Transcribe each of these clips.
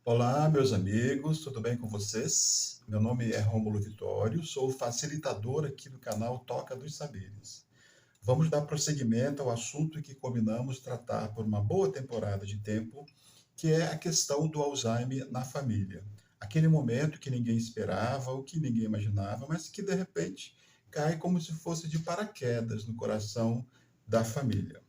Olá, meus amigos, tudo bem com vocês? Meu nome é Rômulo Vitório, sou facilitador aqui do canal Toca dos Saberes. Vamos dar prosseguimento ao assunto que combinamos tratar por uma boa temporada de tempo, que é a questão do Alzheimer na família. Aquele momento que ninguém esperava ou que ninguém imaginava, mas que de repente cai como se fosse de paraquedas no coração da família.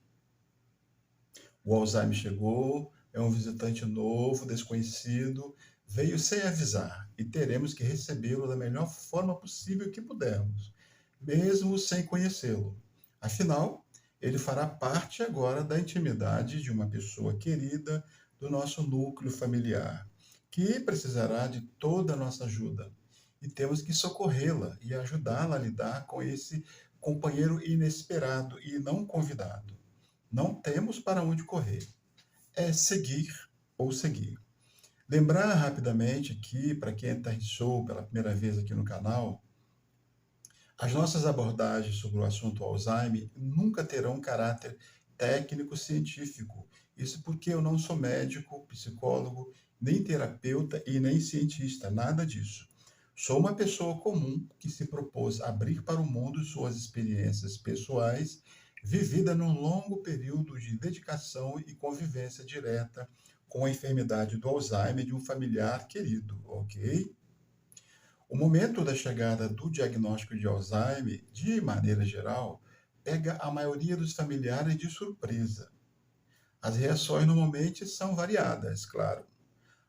O Alzheimer chegou, é um visitante novo, desconhecido, veio sem avisar e teremos que recebê-lo da melhor forma possível que pudermos, mesmo sem conhecê-lo. Afinal, ele fará parte agora da intimidade de uma pessoa querida do nosso núcleo familiar, que precisará de toda a nossa ajuda. E temos que socorrê-la e ajudá-la a lidar com esse companheiro inesperado e não convidado. Não temos para onde correr. É seguir ou seguir. Lembrar rapidamente que, para quem aterrissou pela primeira vez aqui no canal, as nossas abordagens sobre o assunto Alzheimer nunca terão caráter técnico-científico. Isso porque eu não sou médico, psicólogo, nem terapeuta e nem cientista, nada disso. Sou uma pessoa comum que se propôs abrir para o mundo suas experiências pessoais, vivida num longo período de dedicação e convivência direta com a enfermidade do Alzheimer de um familiar querido, ok? O momento da chegada do diagnóstico de Alzheimer, de maneira geral, pega a maioria dos familiares de surpresa. As reações normalmente são variadas, claro.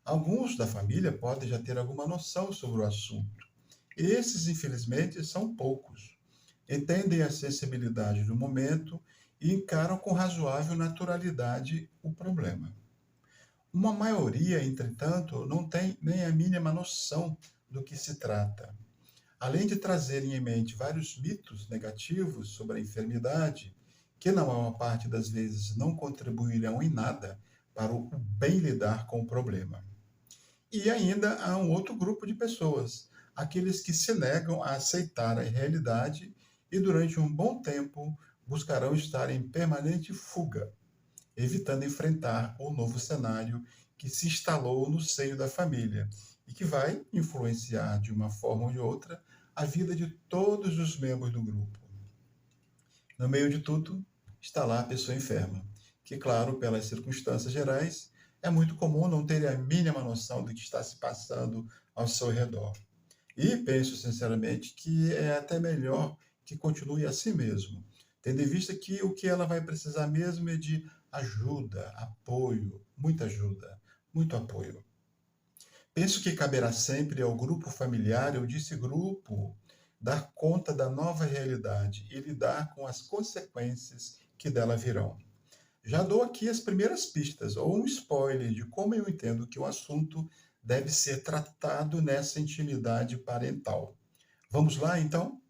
Alguns da família podem já ter alguma noção sobre o assunto. Esses, infelizmente, são poucos. Entendem a sensibilidade do momento e encaram com razoável naturalidade o problema. Uma maioria, entretanto, não tem nem a mínima noção do que se trata. Além de trazerem em mente vários mitos negativos sobre a enfermidade, que na maior parte das vezes não contribuirão em nada para o bem lidar com o problema. E ainda há um outro grupo de pessoas, aqueles que se negam a aceitar a realidade e durante um bom tempo buscarão estar em permanente fuga, evitando enfrentar o novo cenário que se instalou no seio da família e que vai influenciar de uma forma ou de outra a vida de todos os membros do grupo. No meio de tudo, está lá a pessoa enferma, que, claro, pelas circunstâncias gerais, é muito comum não ter a mínima noção do que está se passando ao seu redor. E penso sinceramente que é até melhor que continue assim mesmo, tendo em vista que o que ela vai precisar mesmo é de ajuda, apoio, muita ajuda, muito apoio. Penso que caberá sempre ao grupo familiar, eu disse grupo, dar conta da nova realidade e lidar com as consequências que dela virão. Já dou aqui as primeiras pistas, ou um spoiler de como eu entendo que o assunto deve ser tratado nessa intimidade parental. Vamos lá, então?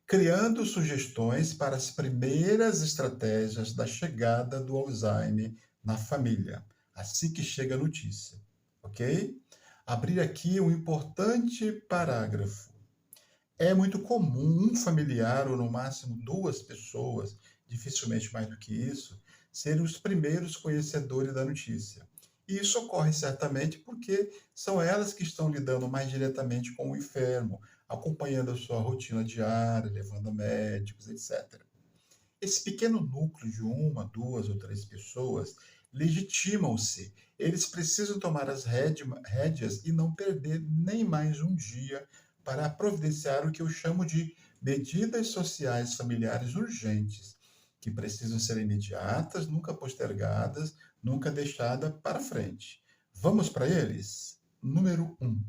Criando sugestões para as primeiras estratégias da chegada do Alzheimer na família, assim que chega a notícia, ok? Abrir aqui um importante parágrafo. É muito comum um familiar, ou no máximo duas pessoas, dificilmente mais do que isso, serem os primeiros conhecedores da notícia. E isso ocorre certamente porque são elas que estão lidando mais diretamente com o enfermo, acompanhando a sua rotina diária, levando a médicos, etc. Esse pequeno núcleo de uma, duas ou três pessoas legitimam-se. Eles precisam tomar as rédeas e não perder nem mais um dia para providenciar o que eu chamo de medidas sociais familiares urgentes, que precisam ser imediatas, nunca postergadas, nunca deixadas para frente. Vamos para eles? Número um: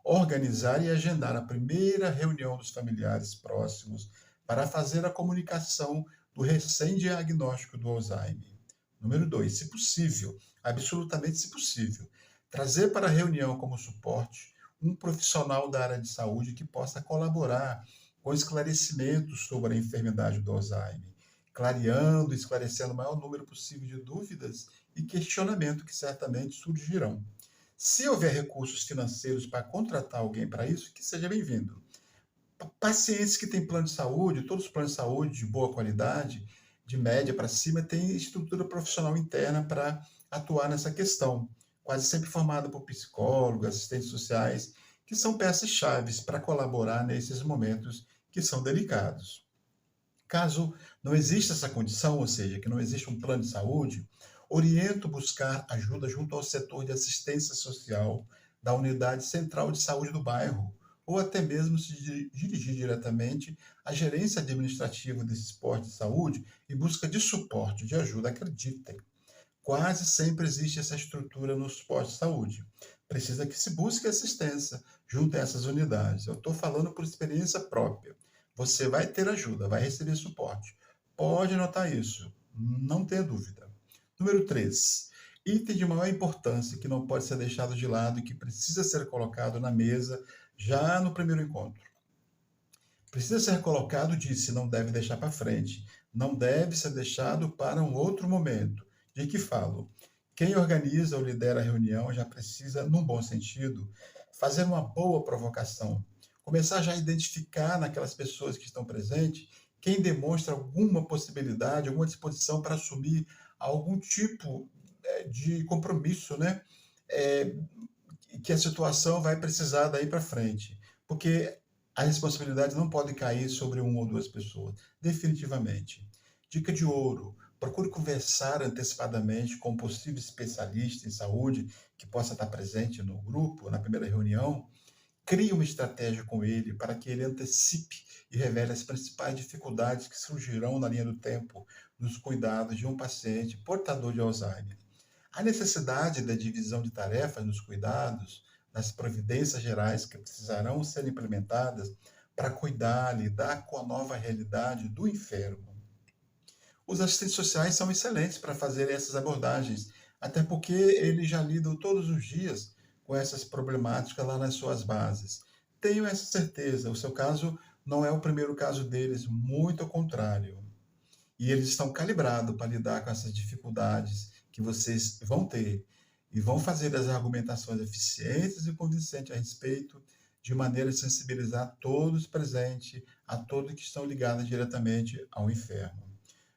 organizar e agendar a primeira reunião dos familiares próximos para fazer a comunicação do recém-diagnóstico do Alzheimer. Número 2, se possível, absolutamente se possível, trazer para a reunião como suporte um profissional da área de saúde que possa colaborar com esclarecimentos sobre a enfermidade do Alzheimer, clareando e esclarecendo o maior número possível de dúvidas e questionamentos que certamente surgirão. Se houver recursos financeiros para contratar alguém para isso, que seja bem-vindo. Pacientes que têm plano de saúde, todos os planos de saúde de boa qualidade, de média para cima, têm estrutura profissional interna para atuar nessa questão. quase sempre formada por psicólogos, assistentes sociais, que são peças-chaves para colaborar nesses momentos que são delicados. Caso não exista essa condição, ou seja, que não existe um plano de saúde, oriento buscar ajuda junto ao setor de assistência social da unidade central de saúde do bairro, ou até mesmo se dirigir diretamente à gerência administrativa desse posto de saúde em busca de suporte, de ajuda. Acreditem, quase sempre existe essa estrutura nos postos de saúde. Precisa que se busque assistência junto a essas unidades. Eu estou falando por experiência própria. Você vai ter ajuda, vai receber suporte. Pode anotar isso, não tenha dúvida. Número 3. Item de maior importância que não pode ser deixado de lado e que precisa ser colocado na mesa já no primeiro encontro. Precisa ser colocado, disse, não deve deixar para frente. Não deve ser deixado para um outro momento. De que falo? Quem organiza ou lidera a reunião já precisa, num bom sentido, fazer uma boa provocação. Começar já a identificar naquelas pessoas que estão presentes quem demonstra alguma possibilidade, alguma disposição para assumir algum tipo de compromisso, né? É, que a situação vai precisar daí para frente. Porque a responsabilidade não pode cair sobre uma ou duas pessoas, definitivamente. Dica de ouro: procure conversar antecipadamente com um possível especialista em saúde que possa estar presente no grupo, na primeira reunião. Crie uma estratégia com ele para que ele antecipe e revele as principais dificuldades que surgirão na linha do tempo nos cuidados de um paciente portador de Alzheimer. A necessidade da divisão de tarefas nos cuidados, das providências gerais que precisarão ser implementadas para cuidar, lidar com a nova realidade do enfermo. Os assistentes sociais são excelentes para fazer essas abordagens, até porque eles já lidam todos os dias com essas problemáticas lá nas suas bases. Tenho essa certeza, o seu caso não é o primeiro caso deles, muito ao contrário. E eles estão calibrados para lidar com essas dificuldades que vocês vão ter e vão fazer as argumentações eficientes e convincentes a respeito, de maneira a sensibilizar todos presentes, a todos que estão ligados diretamente ao enfermo.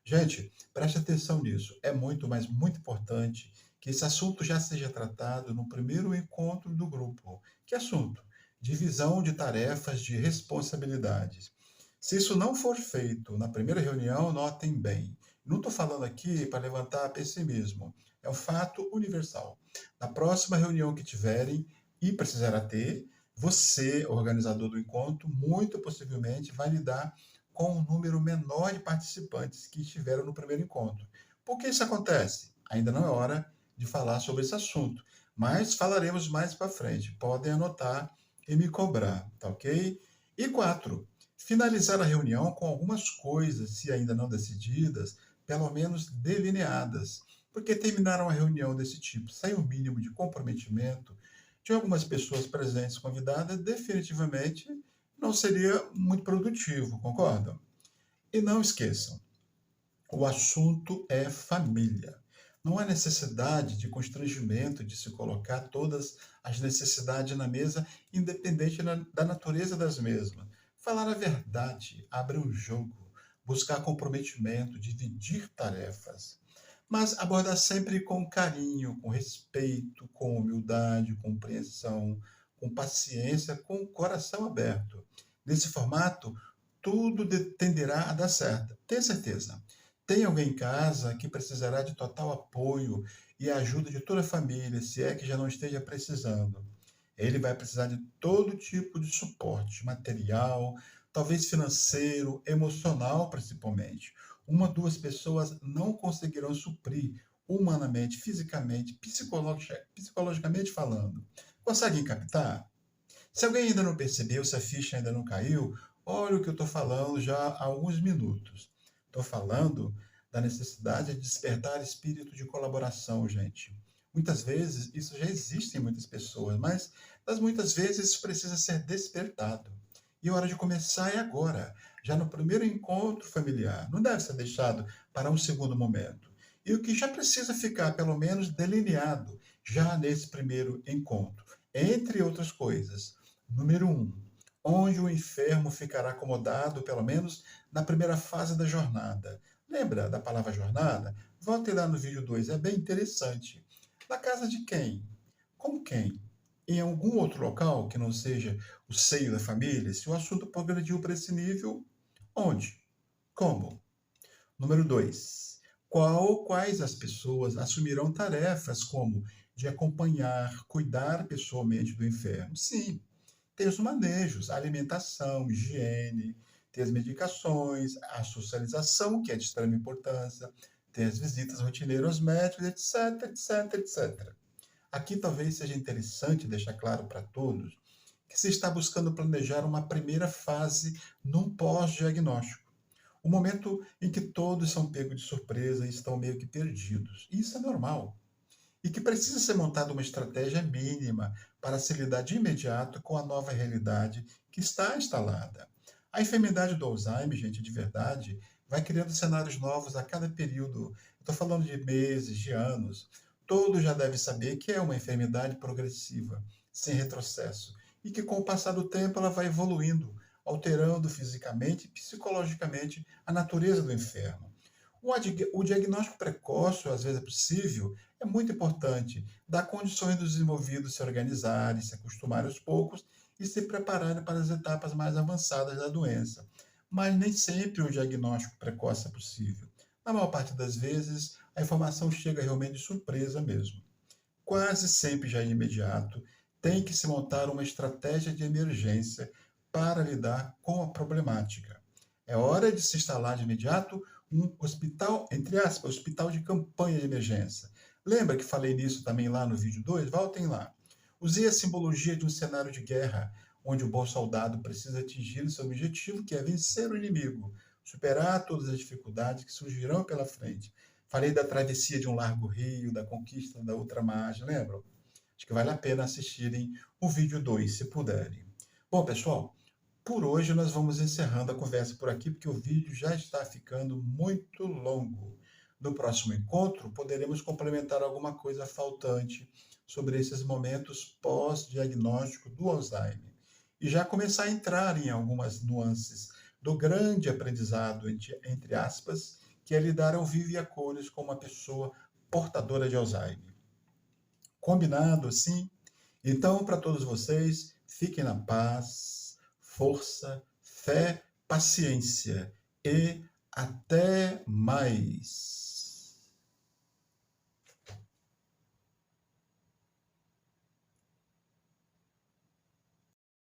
Gente, preste atenção nisso. É muito, mas muito importante que esse assunto já seja tratado no primeiro encontro do grupo. Que assunto? Divisão de tarefas, de responsabilidades. Se isso não for feito na primeira reunião, notem bem. Não estou falando aqui para levantar pessimismo. É um fato universal. Na próxima reunião que tiverem, e precisará ter, você, organizador do encontro, muito possivelmente vai lidar com um número menor de participantes que estiveram no primeiro encontro. Por que isso acontece? Ainda não é hora de falar sobre esse assunto, mas falaremos mais para frente. Podem anotar e me cobrar, tá ok? E 4. Finalizar a reunião com algumas coisas, se ainda não decididas, pelo menos delineadas. Porque terminar uma reunião desse tipo sem o mínimo de comprometimento de algumas pessoas presentes convidadas, definitivamente não seria muito produtivo, concordam? E não esqueçam, o assunto é família. Não há necessidade de constrangimento de se colocar todas as necessidades na mesa, independente da natureza das mesmas. Falar a verdade, abrir um jogo, buscar comprometimento, dividir tarefas. Mas abordar sempre com carinho, com respeito, com humildade, compreensão, com paciência, com o coração aberto. Nesse formato, tudo tenderá a dar certo. Tenha certeza. Tem alguém em casa que precisará de total apoio e ajuda de toda a família, se é que já não esteja precisando. Ele vai precisar de todo tipo de suporte, material, talvez financeiro, emocional principalmente. Uma, duas pessoas não conseguirão suprir humanamente, fisicamente, psicologicamente falando. Conseguem captar? Se alguém ainda não percebeu, se a ficha ainda não caiu, olha o que eu estou falando já há alguns minutos. Estou falando da necessidade de despertar espírito de colaboração, gente. Muitas vezes isso já existe em muitas pessoas, mas das muitas vezes isso precisa ser despertado. E a hora de começar é agora, já no primeiro encontro familiar. Não deve ser deixado para um segundo momento. E o que já precisa ficar, pelo menos, delineado já nesse primeiro encontro, entre outras coisas. Número 1, onde o enfermo ficará acomodado, pelo menos na primeira fase da jornada. Lembra da palavra jornada? Volte lá no vídeo 2, é bem interessante. Na casa de quem? Com quem? Em algum outro local que não seja o seio da família? Se o assunto progrediu para esse nível, onde? Como? Número 2. Quais as pessoas assumirão tarefas como de acompanhar, cuidar pessoalmente do enfermo? Sim, tem os manejos, a alimentação, higiene, tem as medicações, a socialização, que é de extrema importância, tem as visitas rotineiras aos médicos, etc, etc, etc. Aqui talvez seja interessante deixar claro para todos que se está buscando planejar uma primeira fase num pós-diagnóstico. O momento em que todos são pegos de surpresa e estão meio que perdidos. Isso é normal. E que precisa ser montada uma estratégia mínima para se lidar de imediato com a nova realidade que está instalada. A enfermidade do Alzheimer, gente, de verdade, vai criando cenários novos a cada período. Estou falando de meses, de anos. Todos já devem saber que é uma enfermidade progressiva, sem retrocesso, e que com o passar do tempo ela vai evoluindo, alterando fisicamente e psicologicamente a natureza do enfermo. O diagnóstico precoce, às vezes é possível, é muito importante. Dá condições dos desenvolvidos se organizarem, se acostumarem aos poucos e se prepararem para as etapas mais avançadas da doença. Mas nem sempre um diagnóstico precoce é possível. Na maior parte das vezes, a informação chega realmente de surpresa mesmo. Quase sempre já é imediato, tem que se montar uma estratégia de emergência para lidar com a problemática. É hora de se instalar de imediato um hospital, entre aspas, hospital de campanha de emergência. Lembra que falei nisso também lá no vídeo 2? Voltem lá. Usei a simbologia de um cenário de guerra, onde o bom soldado precisa atingir o seu objetivo, que é vencer o inimigo, superar todas as dificuldades que surgirão pela frente. Falei da travessia de um largo rio, da conquista da outra margem, lembram? Acho que vale a pena assistirem o vídeo 2, se puderem. Bom, pessoal, por hoje nós vamos encerrando a conversa por aqui, porque o vídeo já está ficando muito longo. No próximo encontro, poderemos complementar alguma coisa faltante sobre esses momentos pós-diagnóstico do Alzheimer e já começar a entrar em algumas nuances do grande aprendizado, entre aspas, que é lidar ao vivo e a cores com uma pessoa portadora de Alzheimer. Combinado, sim? Então, para todos vocês, fiquem na paz, força, fé, paciência e até mais.